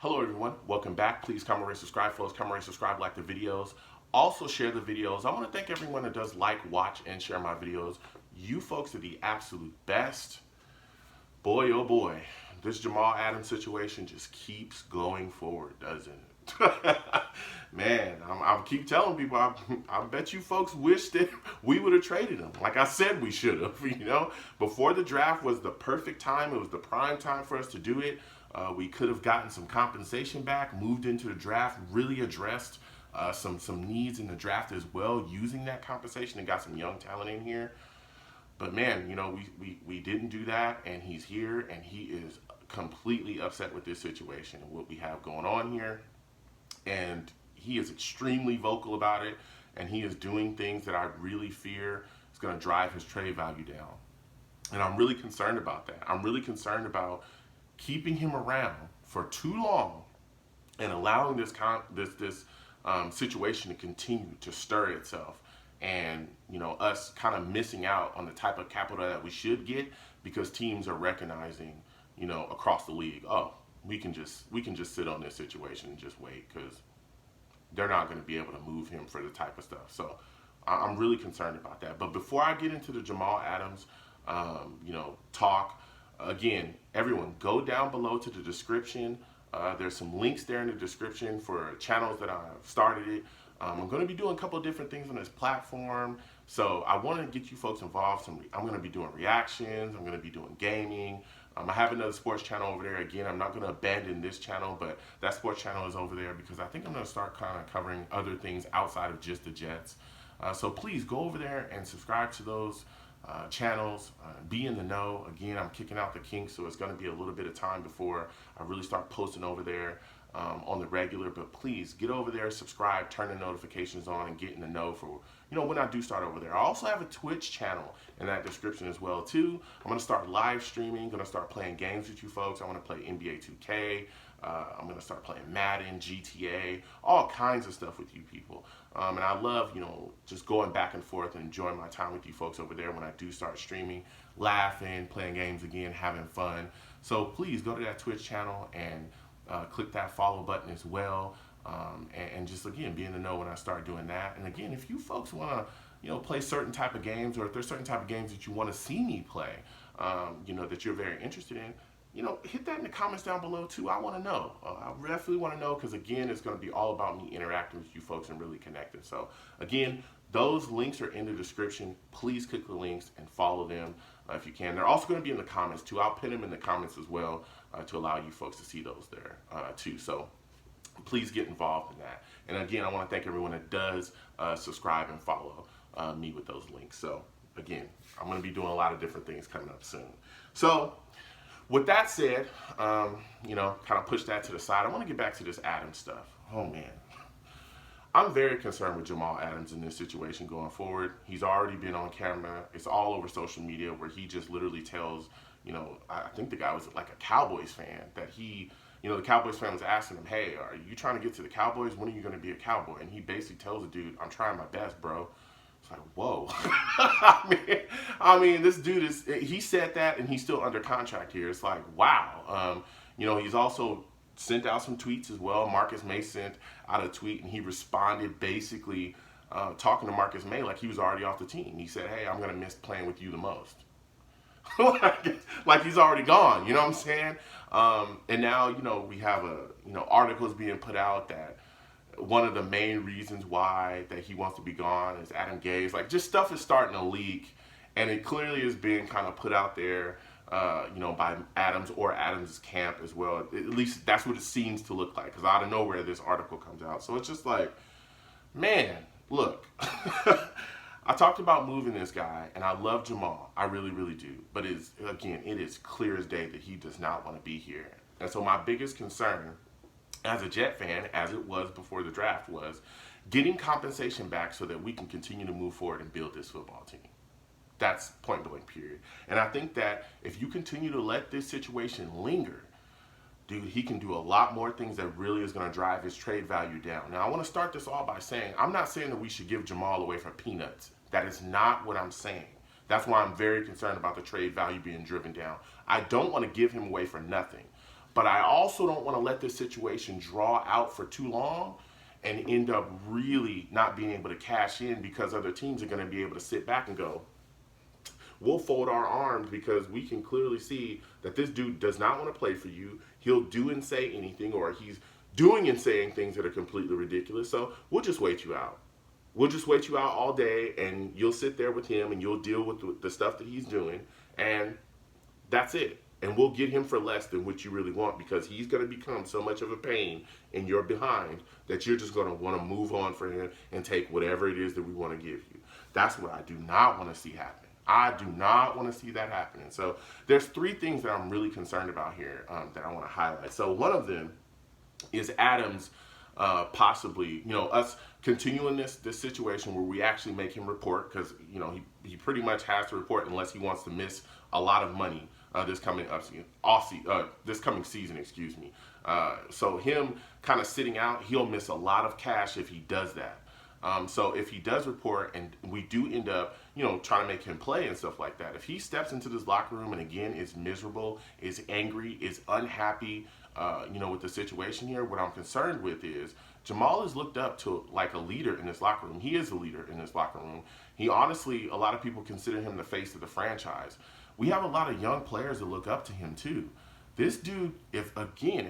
Hello everyone, welcome back. Please comment, rate, subscribe, folks. Comment, rate, subscribe, like the videos. Also share the videos. I want to thank everyone that does like, watch, and share my videos. You folks are the absolute best. Boy, oh boy, this Jamal Adams situation just keeps going forward, doesn't it? Man, I keep telling people, I bet you folks wish that we would have traded him. Like I said we should have, Before the draft was the perfect time. It was the prime time for us to do it. We could have gotten some compensation back, moved into the draft, really addressed some needs in the draft as well, using that compensation and got some young talent in here. But man, we didn't do that, and he's here, and he is completely upset with this situation and what we have going on here. And he is extremely vocal about it, and he is doing things that I really fear is going to drive his trade value down. And I'm really concerned about that. I'm really concerned about keeping him around for too long and allowing this situation to continue to stir itself, and us kind of missing out on the type of capital that we should get because teams are recognizing across the league, oh, we can just sit on this situation and just wait because they're not going to be able to move him for the type of stuff. So I'm really concerned about that. But before I get into the Jamal Adams talk, again, everyone, go down below to the description. There's some links there in the description for channels that I've started it. I'm going to be doing a couple of different things on this platform. So I want to get you folks involved. I'm going to be doing reactions. I'm going to be doing gaming. I have another sports channel over there. Again, I'm not going to abandon this channel, but that sports channel is over there because I think I'm going to start kind of covering other things outside of just the Jets. So please go over there and subscribe to those channels, be in the know. Again, I'm kicking out the kinks, so it's going to be a little bit of time before I really start posting over there on the regular. But please get over there, subscribe, turn the notifications on, and get in the know for when I do start over there. I also have a Twitch channel in that description as well too. I'm going to start live streaming, going to start playing games with you folks. I want to play NBA 2K. I'm going to start playing Madden, GTA, all kinds of stuff with you people. And I love, just going back and forth and enjoying my time with you folks over there when I do start streaming, laughing, playing games again, having fun. So please go to that Twitch channel and click that follow button as well. And just, again, be in the know when I start doing that. And again, if you folks want to, play certain type of games, or if there's certain type of games that you want to see me play, that you're very interested in, hit that in the comments down below too. I want to know. I definitely want to know because, again, it's going to be all about me interacting with you folks and really connecting. So, again, those links are in the description. Please click the links and follow them if you can. They're also going to be in the comments too. I'll pin them in the comments as well to allow you folks to see those there too. So please get involved in that. And again, I want to thank everyone that does subscribe and follow me with those links. So again, I'm going to be doing a lot of different things coming up soon. So with that said, kind of push that to the side. I want to get back to this Adams stuff. Oh man. I'm very concerned with Jamal Adams in this situation going forward. He's already been on camera. It's all over social media where he just literally tells, I think the guy was like a Cowboys fan that the Cowboys fan was asking him, hey, are you trying to get to the Cowboys? When are you going to be a Cowboy? And he basically tells the dude, I'm trying my best, bro. It's like, whoa. I mean, this dude he said that and he's still under contract here. It's like, wow. He's also sent out some tweets as well. Marcus May sent out a tweet and he responded basically talking to Marcus May like he was already off the team. He said, hey, I'm going to miss playing with you the most. like he's already gone, you know what I'm saying? And now, we have articles being put out that one of the main reasons why that he wants to be gone is Adam Gase. Like, just stuff is starting to leak, and it clearly is being kind of put out there by Adams or Adams' camp as well. At least that's what it seems to look like, because out of nowhere this article comes out. So it's just like, man, look. I talked about moving this guy, and I love Jamal. I really, really do. But it is clear as day that he does not want to be here. And so my biggest concern as a Jet fan, as it was before the draft, was getting compensation back so that we can continue to move forward and build this football team. That's point blank, period. And I think that if you continue to let this situation linger, dude, he can do a lot more things that really is going to drive his trade value down. Now, I want to start this all by saying, I'm not saying that we should give Jamal away for peanuts. That is not what I'm saying. That's why I'm very concerned about the trade value being driven down. I don't want to give him away for nothing. But I also don't want to let this situation draw out for too long and end up really not being able to cash in because other teams are going to be able to sit back and go, we'll fold our arms because we can clearly see that this dude does not want to play for you. He'll do and say anything, or he's doing and saying things that are completely ridiculous. So we'll just wait you out. We'll just wait you out all day, and you'll sit there with him, and you'll deal with the stuff that he's doing, and that's it. And we'll get him for less than what you really want because he's going to become so much of a pain in your behind that you're just going to want to move on for him and take whatever it is that we want to give you. That's what I do not want to see happen. I do not want to see that happening. So there's three things that I'm really concerned about here that I want to highlight. So one of them is Adams possibly, us continuing this situation where we actually make him report because, he pretty much has to report unless he wants to miss a lot of money this coming season, excuse me. So him kind of sitting out, he'll miss a lot of cash if he does that. So if he does report and we do end up, trying to make him play and stuff like that, if he steps into this locker room and again is miserable, is angry, is unhappy, with the situation here, what I'm concerned with is Jamal is looked up to like a leader in this locker room. He is a leader in this locker room. He honestly, a lot of people consider him the face of the franchise. We have a lot of young players that look up to him too. This dude, if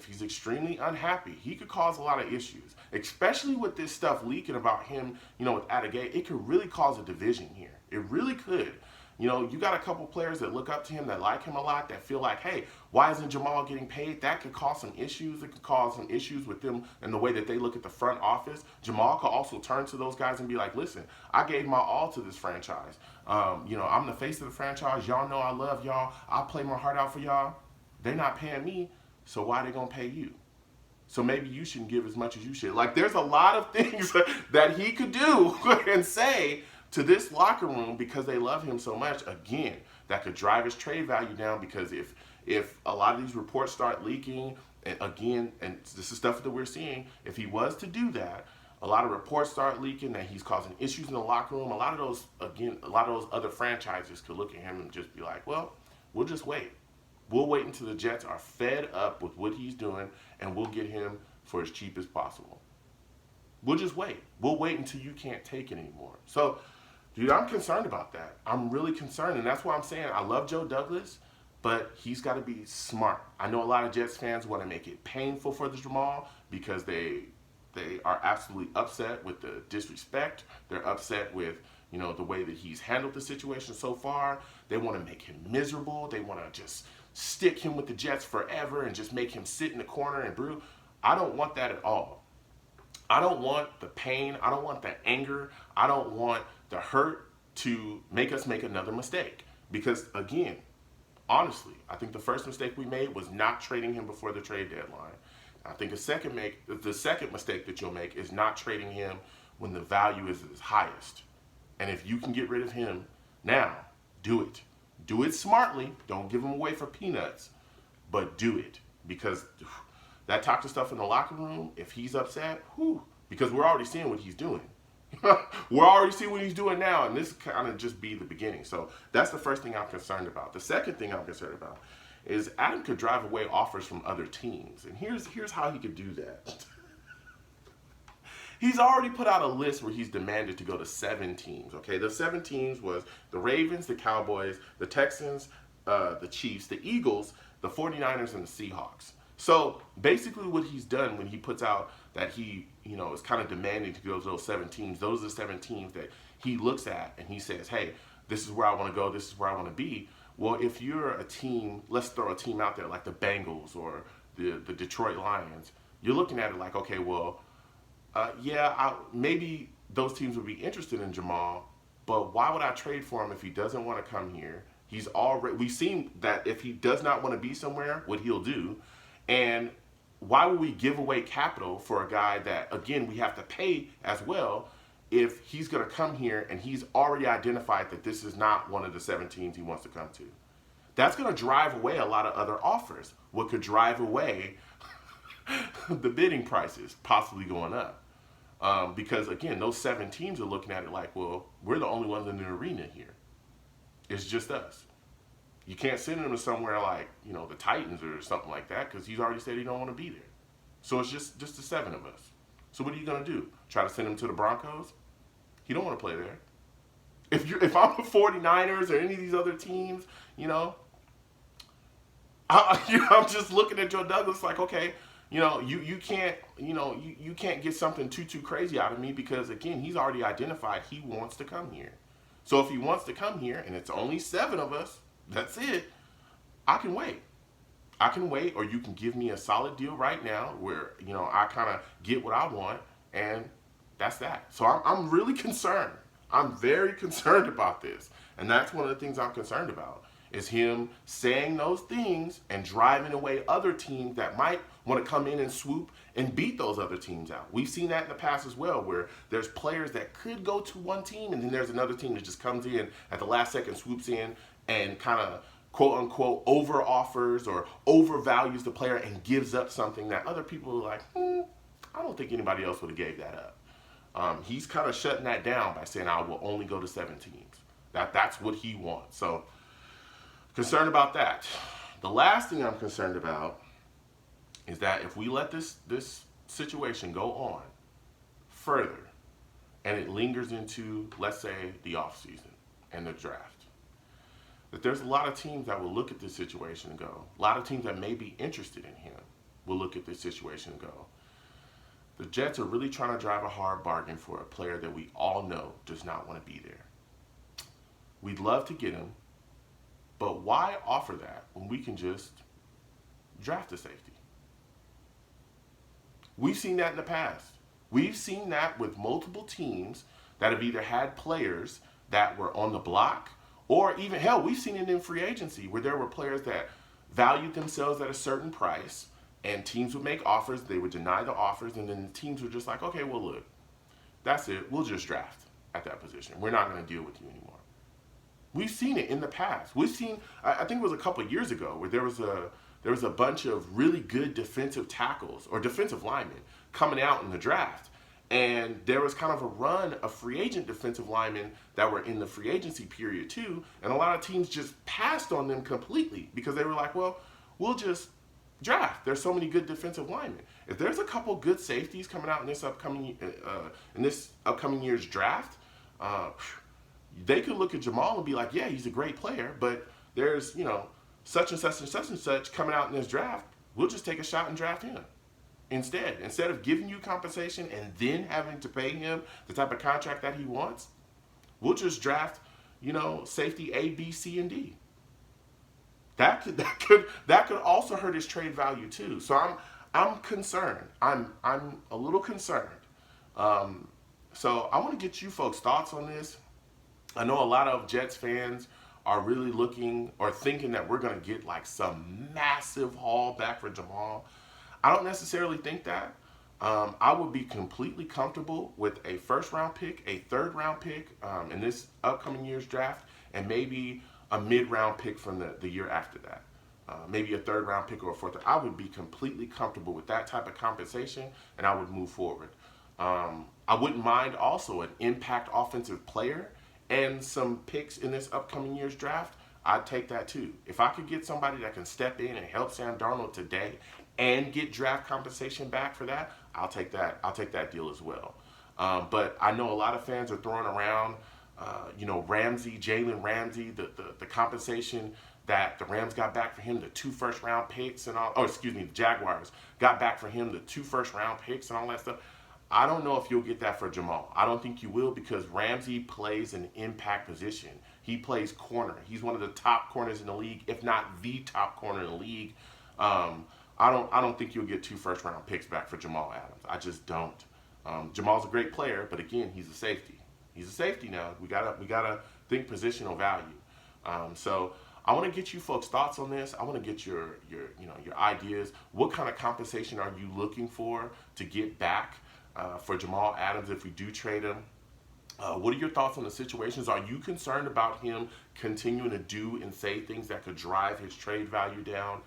he's extremely unhappy, he could cause a lot of issues, especially with this stuff leaking about him, with Adegay. It could really cause a division here. It really could. You got a couple players that look up to him, that like him a lot, that feel like, hey, why isn't Jamal getting paid? That could cause some issues. It could cause some issues with them and the way that they look at the front office. Jamal could also turn to those guys and be like, listen, I gave my all to this franchise. I'm the face of the franchise. Y'all know I love y'all. I play my heart out for y'all. They're not paying me, so why are they going to pay you? So maybe you shouldn't give as much as you should. Like, there's a lot of things that he could do and say to this locker room because they love him so much. Again, that could drive his trade value down because if a lot of these reports start leaking, and this is stuff that we're seeing, if he was to do that, a lot of reports start leaking that he's causing issues in the locker room. A lot of those other franchises could look at him and just be like, well, we'll just wait. We'll wait until the Jets are fed up with what he's doing, and we'll get him for as cheap as possible. We'll just wait. We'll wait until you can't take it anymore. So, dude, I'm concerned about that. I'm really concerned, and that's why I'm saying I love Joe Douglas, but he's got to be smart. I know a lot of Jets fans want to make it painful for the Jamal because they are absolutely upset with the disrespect. They're upset with the way that he's handled the situation so far. They want to make him miserable. They want to just stick him with the Jets forever and just make him sit in the corner and brew. I don't want that at all. I don't want the pain. I don't want the anger. I don't want the hurt to make us make another mistake. Because, again, honestly, I think the first mistake we made was not trading him before the trade deadline. I think the second mistake that you'll make is not trading him when the value is at its highest. And if you can get rid of him now, do it. Do it smartly. Don't give him away for peanuts, but do it. Because that toxic stuff in the locker room, if he's upset, because we're already seeing what he's doing. We're already seeing what he's doing now, and this kind of just be the beginning. So that's the first thing I'm concerned about. The second thing I'm concerned about is Adam could drive away offers from other teams. And here's how he could do that. He's already put out a list where he's demanded to go to 7 teams, okay? The 7 teams was the Ravens, the Cowboys, the Texans, the Chiefs, the Eagles, the 49ers, and the Seahawks. So basically what he's done when he puts out that he, is kind of demanding to go to those 7 teams, those are the 7 teams that he looks at and he says, hey, this is where I want to go, this is where I want to be. Well, if you're a team, let's throw a team out there like the Bengals or the Detroit Lions, you're looking at it like, okay, well, maybe those teams would be interested in Jamal, but why would I trade for him if he doesn't want to come here? We've seen that if he does not want to be somewhere, what he'll do. And why would we give away capital for a guy that, again, we have to pay as well if he's going to come here and he's already identified that this is not one of the 7 teams he wants to come to? That's going to drive away a lot of other offers. What could drive away the bidding prices possibly going up? Because, again, those 7 teams are looking at it like, well, we're the only ones in the arena here. It's just us. You can't send him to somewhere like, the Titans or something like that because he's already said he don't want to be there. So it's just the 7 of us. So what are you going to do? Try to send him to the Broncos? He don't want to play there. If I'm the 49ers or any of these other teams, I'm just looking at Joe Douglas like, okay, you can't, you can't get something too crazy out of me because again, he's already identified he wants to come here. So if he wants to come here and it's only 7 of us, that's it. I can wait. Or you can give me a solid deal right now where, I kind of get what I want, and that's that. So I'm really concerned. I'm very concerned about this. And that's one of the things I'm concerned about is him saying those things and driving away other teams that might want to come in and swoop and beat those other teams out. We've seen that in the past as well, where there's players that could go to one team and then there's another team that just comes in at the last second, swoops in and kind of quote unquote over offers or overvalues the player and gives up something that other people are like, I don't think anybody else would have gave that up. He's kind of shutting that down by saying I will only go to 7 teams. That's what he wants. So concerned about that. The last thing I'm concerned about is that if we let this situation go on further and it lingers into, let's say, the offseason and the draft, that there's a lot of teams that will look at this situation and go, a lot of teams that may be interested in him will look at this situation and go, the Jets are really trying to drive a hard bargain for a player that we all know does not want to be there. We'd love to get him, but why offer that when we can just draft a safety? We've seen that in the past. We've seen that with multiple teams that have either had players that were on the block or even, hell, we've seen it in free agency where there were players that valued themselves at a certain price and teams would make offers, they would deny the offers, and then the teams were just like, okay, well, look, that's it. We'll just draft at that position. We're not going to deal with you anymore. We've seen it in the past. We've seen, I think it was a couple of years ago, where there was a bunch of really good defensive tackles or defensive linemen coming out in the draft. And there was kind of a run of free agent defensive linemen that were in the free agency period too. And a lot of teams just passed on them completely because they were like, well, we'll just draft. There's so many good defensive linemen. If there's a couple good safeties coming out in this upcoming year's draft, they could look at Jamal and be like, yeah, he's a great player, but there's, such and such and such and such coming out in this draft. We'll just take a shot and draft him. Instead of giving you compensation and then having to pay him the type of contract that he wants, we'll just draft, safety A, B, C, and D. That could also hurt his trade value too. So I'm concerned. I'm a little concerned. So I want to get you folks' thoughts on this. I know a lot of Jets fans are really looking or thinking that we're going to get like some massive haul back for Jamal. I don't necessarily think that. I would be completely comfortable with a first-round pick, a third-round pick in this upcoming year's draft, and maybe a mid-round pick from the year after that. Maybe a third-round pick or a fourth. I would be completely comfortable with that type of compensation, and I would move forward. I wouldn't mind also an impact offensive player and some picks in this upcoming year's draft. I'd take that too. If I could get somebody that can step in and help Sam Darnold today and get draft compensation back for that, I'll take that. I'll take that deal as well. But I know a lot of fans are throwing around, Jalen Ramsey, the compensation that the Rams got back for him, the 2 first-round picks and all. The Jaguars got back for him the 2 first-round picks and all that stuff. I don't know if you'll get that for Jamal. I don't think you will because Ramsey plays an impact position. He plays corner. He's one of the top corners in the league, if not the top corner in the league. I don't think you'll get 2 first-round picks back for Jamal Adams. I just don't. Jamal's a great player, but again, he's a safety. He's a safety now. We gotta think positional value. So I want to get you folks' thoughts on this. I want to get your ideas. What kind of compensation are you looking for to get back for Jamal Adams if we do trade him? What are your thoughts on the situations? Are you concerned about him continuing to do and say things that could drive his trade value down?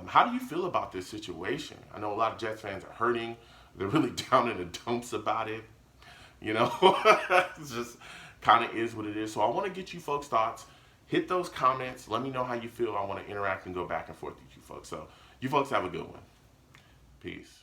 How do you feel about this situation? I know a lot of Jets fans are hurting. They're really down in the dumps about it. It's just kind of is what it is. So I want to get you folks' thoughts. hit those comments. Let me know how you feel. I want to interact and go back and forth with you folks. So you folks have a good one. Peace.